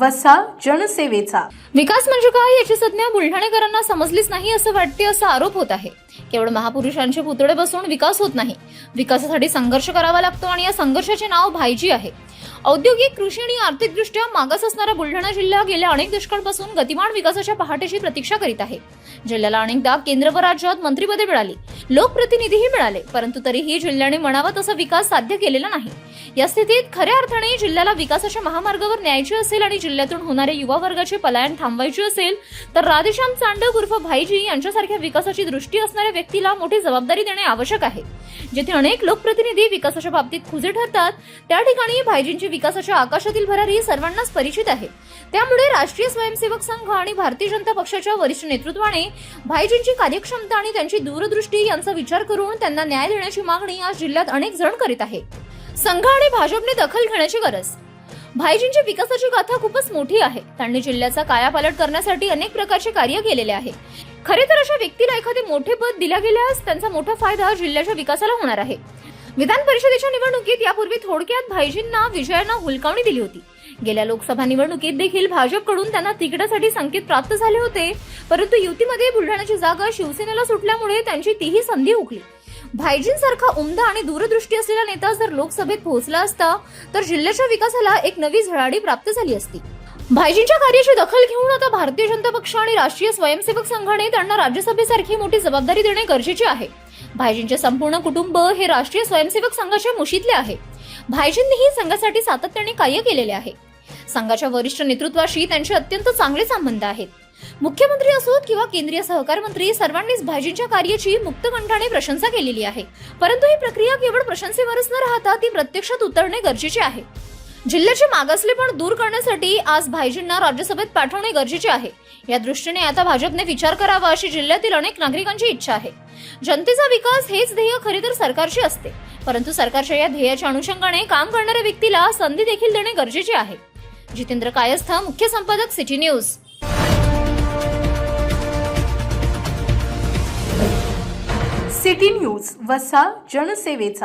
वसा जनसेवेचा. विकास म्हणजे काय याची संज्ञा बुलढाणेकरांना समजलीच नाही असं वाटते, असा आरोप होत आहे. केवळ महापुरुषांचे पुतळे बसून विकास होत नाही. विकासासाठी संघर्ष करावा लागतो आणि या संघर्षाचे नाव भाईजी आहे. औद्योगिक, कृषी आणि आर्थिकदृष्ट्या मागास असणारा बुलढाणा जिल्हा गेल्या अनेक दशकांपासून गतिमान विकासाच्या पहाटेची प्रतीक्षा करीत आहे. जिल्ह्याला अनेकदा केंद्र व राज्यात मंत्रिपदे मिळाली, लोकप्रतिनिधीही मिळाले, परंतु तरीही जिल्ह्याने म्हणावा तसा विकास साध्य केलेला नाही. या स्थितीत खऱ्या अर्थाने जिल्ह्याला विकासाच्या महामार्गावर न्यायचे असेल आणि जिल्ह्यातून होणारे युवा वर्गाचे पलायन थांबवायचे असेल तर राधेश्याम चांडक उर्फ भाईजी यांच्यासारख्या विकासाची दृष्टी असणाऱ्या व्यक्तीला मोठी जबाबदारी देणे आवश्यक आहे. जिथे अनेक लोकप्रतिनिधी विकासाच्या बाबतीत खुजे ठरतात त्या ठिकाणी भाईजींची विकासाच्या आकाशातील भरारी सर्वांनाच परिचित आहे. त्यामुळे राष्ट्रीय स्वयंसेवक संघ आणि भारतीय जनता पक्षाच्या वरिष्ठ नेतृत्वाने भाईजींची कार्यक्षमता आणि त्यांची दूरदृष्टी यांचा विचार करून त्यांना न्याय देण्याची मागणी आज जिल्ह्यात अनेक जण करीत आहे. संघ आणि भाजपने दखल घेण्याची गरज. भाईजींची विकासाची गाथा खूपच मोठी आहे. त्यांनी जिल्ह्याचा कायापालट करण्यासाठी अनेक प्रकारचे कार्य केलेले आहे. खरे तर अशा व्यक्तीला एखादे मोठे पद दिल्या गेल्यास त्यांचा मोठा फायदा जिल्ह्याच्या विकासाला होणार आहे. विधान परिषदेच्या निवडणुकीत यापूर्वी थोडक्यात भाईजींना विजयानं हुलकावणी दिली होती. गेल्या लोकसभा निवडणुकीत देखील भाजपकडून त्यांना तिकिटासाठी संकेत प्राप्त झाले होते, परंतु युतीमध्ये बुलढाण्याची जागा शिवसेनेला सुटल्यामुळे त्यांची तीही संधी हुकली. भाईजींसारखा उमदा आणि दूरदृष्टी असलेला नेता जर लोकसभेत पोहोचला असता तर जिल्ह्याच्या विकासाला एक नवी झळाळी प्राप्त झाली असती. भाईजींच्या कार्याची दखल घेऊन आता भारतीय जनता पक्ष आणि राष्ट्रीय स्वयंसेवक संघाने त्यांना राज्यसभेसारखी मोठी जबाबदारी देणे गरजेचे आहे. भाईजींचे संपूर्ण कुटुंब हे राष्ट्रीय स्वयंसेवक संघाच्या मुशीतले आहे. भाईजींनीही संघासाठी सातत्याने कार्य केलेले आहे. संघाच्या वरिष्ठ नेतृत्वाशी त्यांचे अत्यंत चांगले संबंध आहेत. मुख्यमंत्री असोत किंवा केंद्रीय सहकार मंत्री, सर्वांनीच भाईजींच्या कार्याची मुक्तकंठाने प्रशंसा केलेली आहे. परंतु ही प्रक्रिया केवळ प्रशंसेवरच न राहता ती प्रत्यक्षात उतरणे गरजेचे आहे. जिल्ह्याचे मागासलेपण दूर करण्यासाठी आज भाईजींना राज्यसभेत पाठवणे गरजेचे आहे. या दृष्टीने आता भाजपने विचार करावा अशी जिल्ह्यातील अनेक नागरिकांची इच्छा आहे. जनतेचा विकास हेच ध्येय खरे तर सरकारचे असते, परंतु सरकारच्या या ध्येयाच्या अनुषंगाने काम करणाऱ्या व्यक्तीला संधी देखील देणे गरजेचे आहे. जितेंद्र कायस्थ, मुख्य संपादक, सिटी न्यूज. सिटी न्यूज वसा जनसेवेचा.